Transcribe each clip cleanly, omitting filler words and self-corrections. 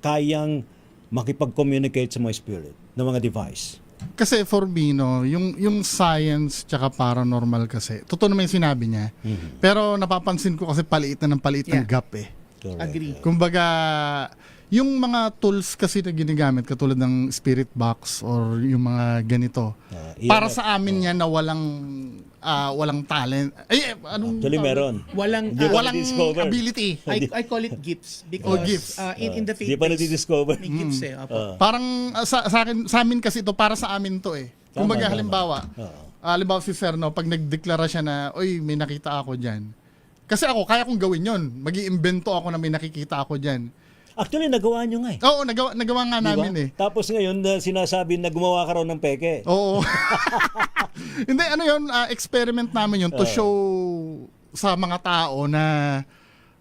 kayang makipag-communicate sa mga spirit ng mga device? Kasi for me, no, yung science tsaka paranormal kasi, totoo naman yung sinabi niya. Pero napapansin ko kasi paliit na ng paliit ng Yeah. gap eh. Correct. Agree. Kumbaga, yung mga tools kasi na ginagamit, katulad ng spirit box or yung mga ganito, para EMF. sa amin yan na walang talent. Actually, meron. Walang Hindi pa Walang na-discover. ability. I call it gifts because gifts. in the faith Di pa base, na-discover. may gifts eh. Opo. Parang sa amin kasi ito, para sa amin to eh. Kumbaga, Tama. halimbawa, Oo. halimbawa si Sir, no, pag nagdeklara siya na, oy, may nakita ako dyan. Kasi ako, kaya kong gawin yon. Mag-iimbento ako na may nakikita ako dyan. Actually, nagawa nyo nga eh. Oo, nagawa nga Di ba? namin eh. Tapos ngayon, sinasabi na gumawa ka raw ng peke. Oo. Hindi, ano yun, experiment namin yun to show sa mga tao na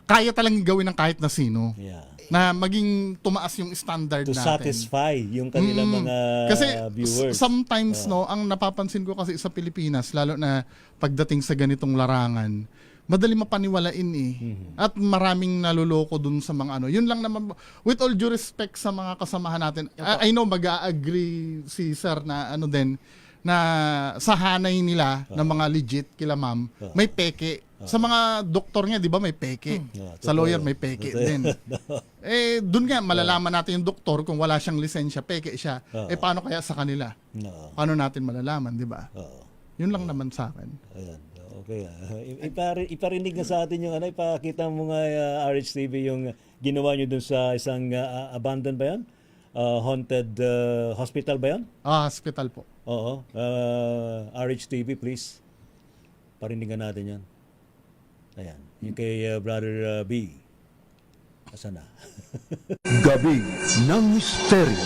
kaya talagang gawin ng kahit na sino. Yeah. Na maging tumaas yung standard To natin. satisfy yung kanilang mga Kasi viewers. sometimes, no, ang napapansin ko kasi sa Pilipinas, lalo na pagdating sa ganitong larangan, madali mapaniwalain eh. At maraming naluloko dun sa mga ano. Yun lang naman, with all due respect sa mga kasamahan natin, I know mag-agree si Sir na ano din, na sa hanay nila ng mga legit kila ma'am, may peke. Sa mga doktor nga, di ba, may peke. Sa lawyer, may peke din. Eh, dun nga, malalaman natin yung doktor kung wala siyang lisensya, peke siya. Eh, paano kaya sa kanila? No. Paano natin malalaman, di ba? Oo. Yun lang naman sa akin. Ayan. Okay. Iparinig na sa atin yung ano, ipakita mo nga RHTV yung ginawa nyo dun sa isang abandoned ba yan? Haunted hospital ba yan? Hospital po. Oo. RHTV, please. Parindigan natin yan. Ayan. Yung kay Brother B. Asa na? Gabi ng Misteryo.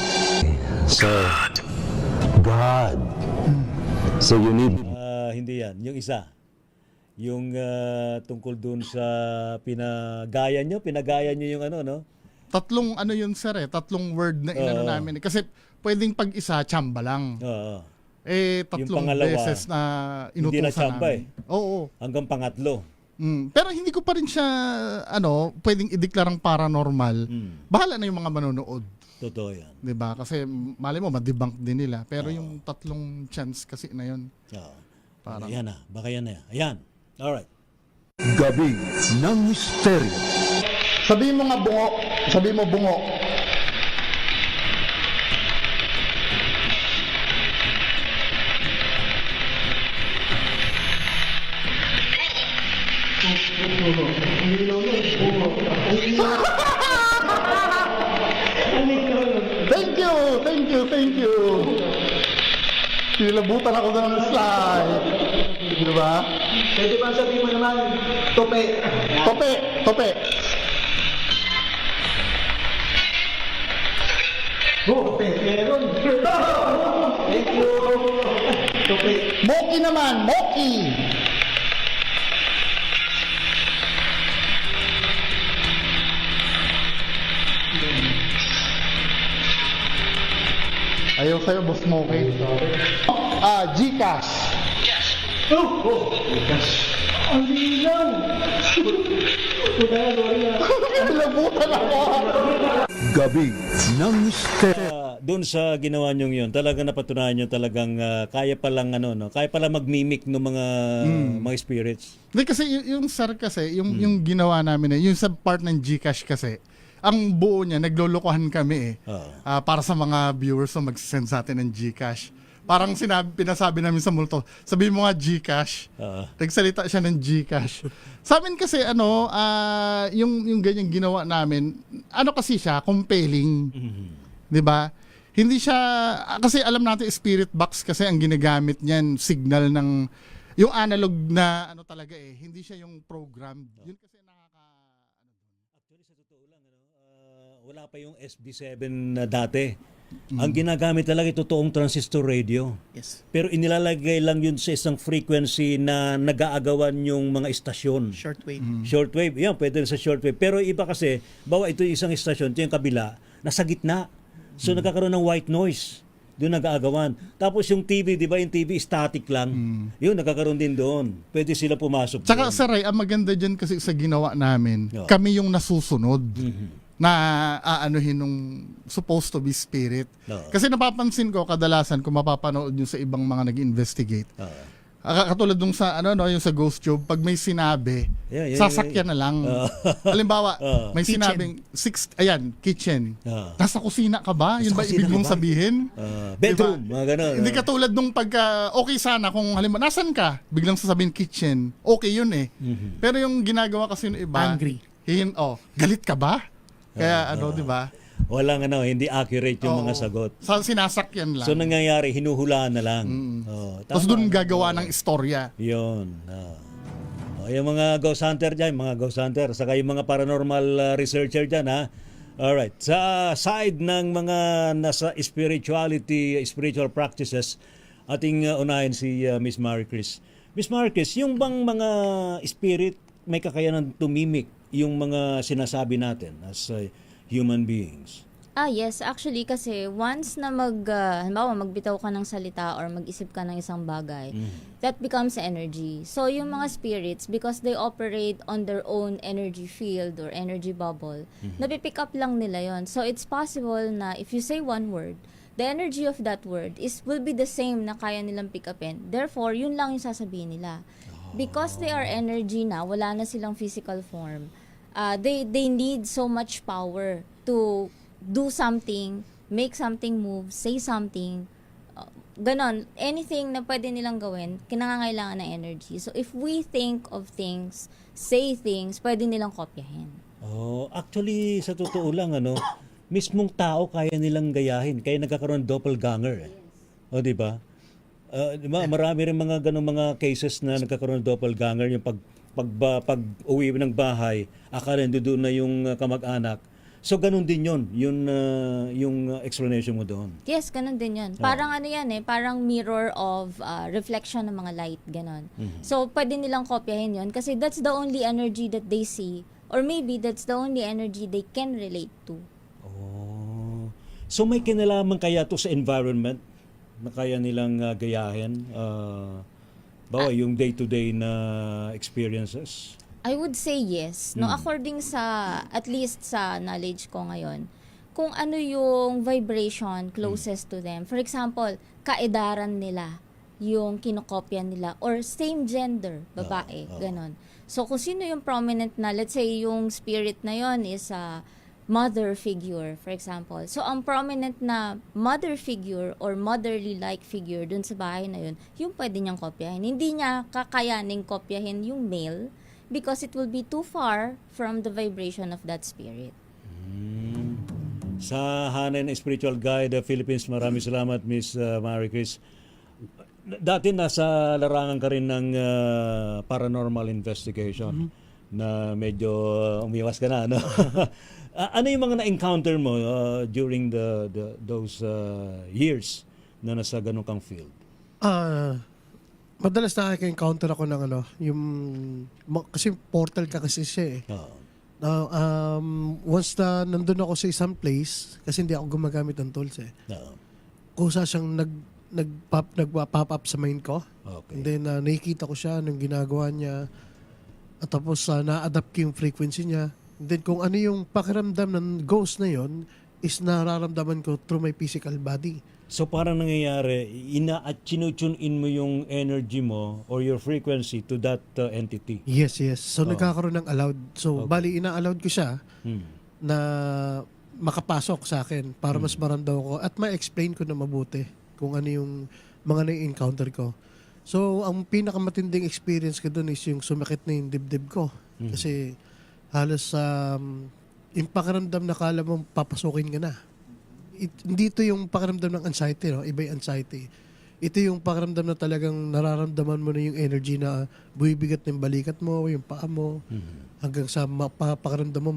God. So you need... Hindi yan. Yung isa. Yung tungkol dun sa pinagaya nyo yung ano, no? Tatlong ano yun, sir eh. Tatlong word na inano namin. Kasi pwedeng pag-isa, tsamba lang. Oo. Eh, tatlong pangalawa, beses na hindi na inutusan tsamba namin. Oo. Hanggang pangatlo. Pero hindi ko pa rin siya, pwedeng ideklarang paranormal. Bahala na yung mga manonood. Totoo yan. 'Di ba? Kasi mali mo, ma-debunk din nila. Pero yung tatlong chance kasi na yun. Oo. Parang- Ayan na. Baka yan na yan. Ayan. Alright. Gabi ng Misteryo. Sabihin mo nga bungo. Sabihin mo bungo. Thank you, thank you, thank you. Nilabutan ako doon ng slide. Di ba? Pwede ba sabihin mo naman, tope? Tope, tope. Tope, meron. Thank you. Tope. Moki naman, Moki. Ayaw sa'yo, Boss Moki. Gcash. Ang lilang. Nilabutan ako. Gabi ng Misteryo. Doon sa ginawa nyo yun, talagang napatunayan nyo talagang kaya palang ano, no? Kaya palang mag-mimic ng mga spirits. Hindi kasi yung sir kasi, yung ginawa namin yung sa part ng Gcash kasi, ang buo niya, naglolokohan kami eh. Para sa mga viewers na mag-send sa atin ng Gcash. Parang pinasabi namin sa multo, sabihin mo nga Gcash. Nagsalita siya ng Gcash. Sa amin kasi yung ganyang ginawa namin, ano kasi siya, compelling. 'Di ba? Hindi siya, kasi alam natin spirit box kasi ang ginagamit niyan, signal ng, yung analog na ano talaga eh, hindi siya yung program. Yun kasi Actually, sa totoo lang, wala pa yung SB7 na dati. Ang ginagamit talaga totoong transistor radio. Yes. Pero inilalagay lang yun sa isang frequency na nag-aagawan yung mga istasyon. Shortwave. Shortwave, yan, pwede rin sa shortwave. Pero iba kasi, bawa ito yung isang istasyon, ito yung kabila, nasa gitna. So nagkakaroon ng white noise. Doon nag-aagawan. Tapos yung TV, di ba yung TV static lang. Yun, nagkakaroon din doon. Pwede sila pumasok Tsaka doon. sa Ray, ang maganda dyan kasi sa ginawa namin, Yeah. kami yung nasusunod. na aanuhin nung supposed to be spirit. Oo. Kasi napapansin ko kadalasan kung mapapanood nyo sa ibang mga nag-investigate. Katulad nung sa yung sa Ghost Job, pag may sinabi, sasakyan na lang. Halimbawa, may Kitchen. sinabing kitchen. Nasa kusina ka ba? Yun ba kusina ibig ka mong ba? sabihin? Bedroom, Diba? mga ganun. Hindi katulad nung pagka okay sana kung halimbawa nasan ka? Biglang sasabihin kitchen. Okay yun eh. Pero yung ginagawa kasi ng iba, Angry. Galit ka ba? Kaya di ba? Walang hindi accurate yung mga Oo. sagot. Sinasakyan lang. So nangyayari, hinuhulaan na lang. Tapos doon gagawa ng istorya. Yun. Yung mga ghost hunter dyan, mga ghost hunter, saka yung mga paranormal researcher dyan, ha? Alright. Sa side ng mga nasa spiritual practices, ating unahin si Miss Maricris. Miss Maricris, yung bang mga spirit may kakayanan tumimik yung mga sinasabi natin as human beings? Yes. Actually, kasi once na halimbawa, magbitaw ka ng salita or mag-isip ka ng isang bagay, that becomes energy. So, yung mga spirits, because they operate on their own energy field or energy bubble, napipick up lang nila yon. So, it's possible na if you say one word, the energy of that word will be the same na kaya nilang pick upin. Therefore, yun lang yung sasabihin nila. Because they are energy na, wala na silang physical form, they need so much power to do something, make something move, say something, ganon. Anything na pwede nilang gawin, kinangangailangan ng energy. So if we think of things, say things, pwede nilang kopyahin. Actually, sa totoo lang, mismong tao kaya nilang gayahin. Kaya nagkakaroon ng doppelganger. Di ba? Marami rin mga ganong mga cases na nagkakaroon ng doppelganger. Yung pag uwi ng bahay, akala doon na yung kamag-anak. So, ganun din yun. Yung explanation mo doon. Yes, ganun din yun. Parang parang mirror of reflection ng mga light, ganon. So, pwede nilang kopyahin yun kasi that's the only energy that they see, or maybe that's the only energy they can relate to. So, may kinalaman kaya to sa environment na kaya nilang gayahin? Yung day-to-day na experiences? I would say yes. No, according sa, at least sa knowledge ko ngayon, kung ano yung vibration closest to them. For example, kaedaran nila yung kinokopya nila or same gender, babae, ganon. So kung sino yung prominent na, let's say yung spirit na yon is a mother figure, for example. So ang prominent na mother figure or motherly-like figure dun sa bahay na yun, yung pwede niyang kopyahin. Hindi niya kakayaning kopyahin yung male because it will be too far from the vibration of that spirit. Sa Hanen Spiritual Guide Philippines, maraming salamat, Miss Maricris. Dati nasa larangan ka rin ng paranormal investigation na medyo umiwas ka na. Ano yung mga na-encounter mo during those years na nasa ganun kang field? Madalas nakaka-encounter ako ng kasi portal ka kasi siya eh. Now, once na nandun ako sa isang place, kasi hindi ako gumagamit ng tools eh. Kusa siyang nag-pop up sa mind ko. Okay. And then nakikita ko siya nung ginagawa niya. At tapos na-adapt ko yung frequency niya. And then kung ano yung pakiramdam ng ghost na yon is nararamdaman ko through my physical body. So parang nangyayari, at tune in mo yung energy mo or your frequency to that entity. Yes. So nagkakaroon ng allowed. So bali ina-allowed ko siya na makapasok sa akin para mas maramdaman ko at ma-explain ko na mabuti kung ano yung mga na-encounter ko. So ang pinakamatinding experience ko doon is yung sumakit na yung dibdib ko. Kasi halos yung pakiramdam na kala mong papasukin ka na. Hindi ito yung pakiramdam ng anxiety, no? Iba yung anxiety. Ito yung pakiramdam na talagang nararamdaman mo na yung energy na buwibigat ng balikat mo, yung paa mo, hanggang sa pakiramdam mo